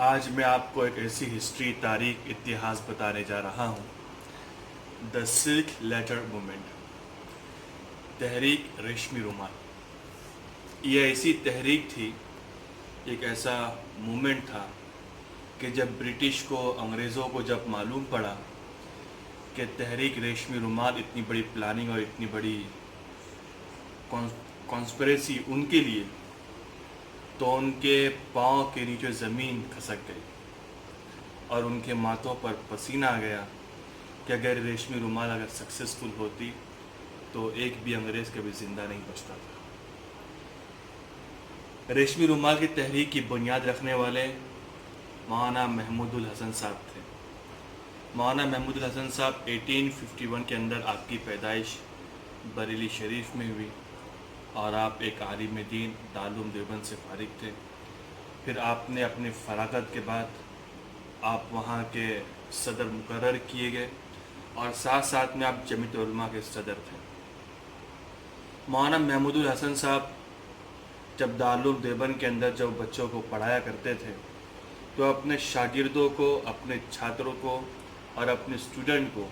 آج میں آپ کو ایک ایسی ہسٹری، تاریخ، اتہاس بتانے جا رہا ہوں۔ دا سلک لیٹر موومنٹ، تحریک ریشمی رومال۔ یہ ایسی تحریک تھی، ایک ایسا موومنٹ تھا کہ جب برٹش کو، انگریزوں کو جب معلوم پڑا کہ تحریک ریشمی رومال اتنی بڑی پلاننگ اور اتنی بڑی کانسپریسی ان کے لیے، تو ان کے پاؤں کے نیچے زمین کھسک گئی اور ان کے ماتھوں پر پسینہ آ گیا کہ اگر ریشمی رومال اگر سکسیسفل ہوتی تو ایک بھی انگریز کبھی زندہ نہیں بچتا تھا۔ ریشمی رومال کی تحریک کی بنیاد رکھنے والے مولانا محمود الحسن صاحب تھے۔ مولانا محمود الحسن صاحب 1851 کے اندر آپ کی پیدائش بریلی شریف میں ہوئی اور آپ ایک عالم دین دارالعلوم دیوبند سے فارغ تھے۔ پھر آپ نے اپنے فراغت کے بعد آپ وہاں کے صدر مقرر کیے گئے اور ساتھ ساتھ میں آپ جمعیت علماء کے صدر تھے۔ مولانا محمود الحسن صاحب جب دارالعلوم دیوبند کے اندر جب بچوں کو پڑھایا کرتے تھے تو اپنے شاگردوں کو، اپنے چھاتروں کو اور اپنے اسٹوڈنٹ کو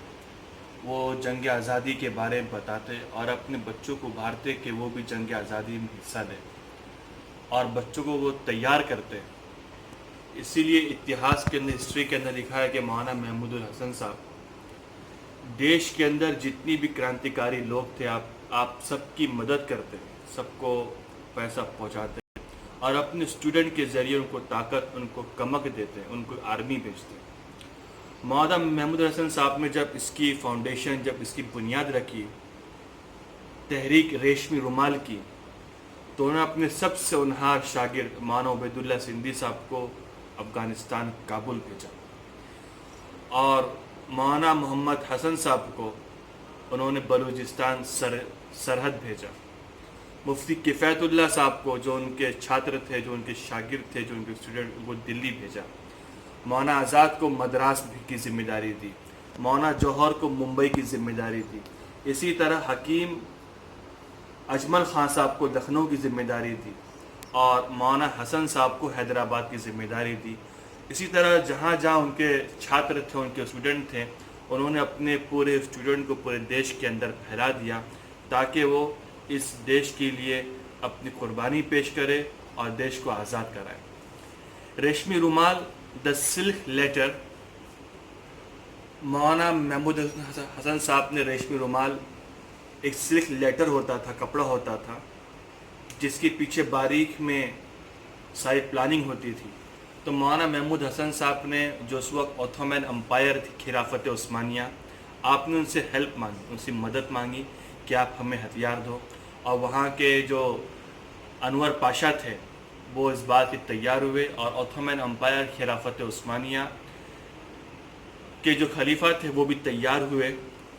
وہ جنگ آزادی کے بارے میں بتاتے اور اپنے بچوں کو ابھارتے کہ وہ بھی جنگ آزادی میں حصہ لیں اور بچوں کو وہ تیار کرتے۔ اسی لیے اتہاس کے اندر، ہسٹری کے اندر لکھا ہے کہ مولانا محمود الحسن صاحب دیش کے اندر جتنی بھی کرانتیکاری لوگ تھے، آپ سب کی مدد کرتے، سب کو پیسہ پہنچاتے اور اپنے اسٹوڈنٹ کے ذریعے ان کو طاقت، ان کو کمک دیتے، ان کو آرمی بھیجتے۔ مولانا محمود الحسن صاحب نے جب اس کی فاؤنڈیشن، جب اس کی بنیاد رکھی تحریک ریشمی رومال کی، تو انہوں نے اپنے سب سے ہونہار شاگرد مولانا عبید اللہ سندھی صاحب کو افغانستان کابل بھیجا اور مولانا محمد حسن صاحب کو انہوں نے بلوچستان سرحد بھیجا۔ مفتی کفایت اللہ صاحب کو، جو ان کے چھاتر تھے، جو ان کے شاگرد تھے، جو ان کے اسٹوڈنٹ، وہ دلی بھیجا۔ مولانا آزاد کو مدراس کی ذمہ داری دی، مولانا جوہر کو ممبئی کی ذمہ داری دی۔ اسی طرح حکیم اجمل خان صاحب کو لکھنؤ کی ذمہ داری دی اور مولانا حسن صاحب کو حیدرآباد کی ذمہ داری دی۔ اسی طرح جہاں جہاں ان کے چھاتر تھے، ان کے اسٹوڈنٹ تھے، انہوں نے اپنے پورے اسٹوڈنٹ کو پورے دیش کے اندر پھیلا دیا تاکہ وہ اس دیش کے لیے اپنی قربانی پیش کرے اور دیش کو آزاد کرائے۔ ریشمی رومال، دا سلک لیٹر، مولانا محمود حسن صاحب نے ریشمی رومال، ایک سلک لیٹر ہوتا تھا، کپڑا ہوتا تھا جس کے پیچھے باریک میں ساری پلاننگ ہوتی تھی۔ تو مولانا محمود حسن صاحب نے، جو اس وقت اوتھومین امپائر تھی، خلافت عثمانیہ، آپ نے ان سے ہیلپ مانگی، ان سے مدد مانگی کہ آپ ہمیں ہتھیار دو، اور وہاں کے جو انور پاشا تھے وہ اس بات کے تیار ہوئے اور اوتھومین امپائر خلافت عثمانیہ کے جو خلیفہ تھے وہ بھی تیار ہوئے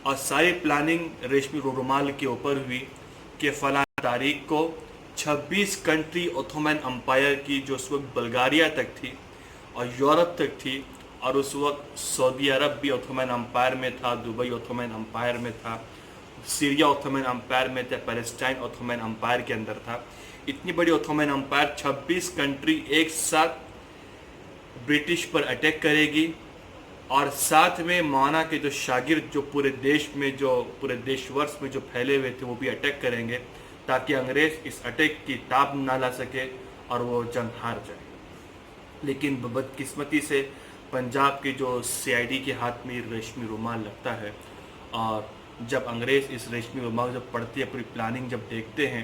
اور ساری پلاننگ ریشمی رومال کے اوپر ہوئی کہ فلاں تاریخ کو 26 کنٹری اوتھومین امپائر کی، جو اس وقت بلغاریہ تک تھی اور یورپ تک تھی، اور اس وقت سعودی عرب بھی اوتھومین امپائر میں تھا، دبئی اوتھومین امپائر میں تھا، سیریا اوتھومین امپائر میں تھا، پیلسٹائن اوتھومین امپائر کے اندر تھا۔ اتنی بڑی اوتھومین امپائر 26 کنٹری ایک ساتھ برٹش پر اٹیک کرے گی اور ساتھ میں مولانا کے جو شاگرد جو پورے دیش میں، جو پورے دیش ورس میں جو پھیلے ہوئے تھے، وہ بھی اٹیک کریں گے تاکہ انگریز اس اٹیک کی تاب نہ لا سکے اور وہ جنگ ہار جائے۔ لیکن بدقسمتی سے پنجاب کے جو CID کے ہاتھ میں ریشمی رومال لگتا ہے اور جب انگریز اس ریشمی رومال جب پڑھتے، اپنی پلاننگ جب دیکھتے ہیں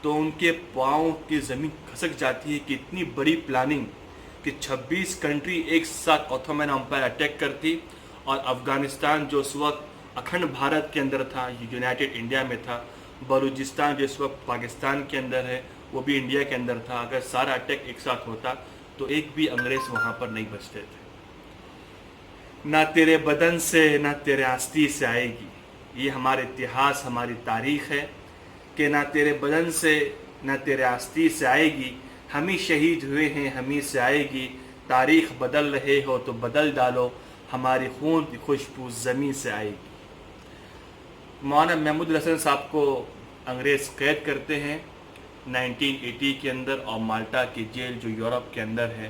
تو ان کے پاؤں کی زمین کھسک جاتی ہے کہ اتنی بڑی پلاننگ کہ 26 کنٹری ایک ساتھ اوتھومین امپائر اٹیک کرتی اور افغانستان جو اس وقت اکھنڈ بھارت کے اندر تھا، یونائٹڈ انڈیا میں تھا، بلوچستان جو اس وقت پاکستان کے اندر ہے وہ بھی انڈیا کے اندر تھا، اگر سارا اٹیک ایک ساتھ ہوتا تو ایک بھی انگریز وہاں پر نہیں بچتے تھے۔ نہ تیرے بدن سے نہ تیرے آستین سے آئے گی، یہ ہمارے اتہاس، ہماری تاریخ ہے کہ نہ تیرے بدن سے نہ تیرے آستین سے آئے گی، ہم ہی شہید ہوئے ہیں، ہم ہی سے آئے گی، تاریخ بدل رہے ہو تو بدل ڈالو، ہماری خون کی خوشبو زمین سے آئے گی۔ مولانا محمود الحسن صاحب کو انگریز قید کرتے ہیں 1980 کے اندر اور مالٹا کی جیل جو یورپ کے اندر ہے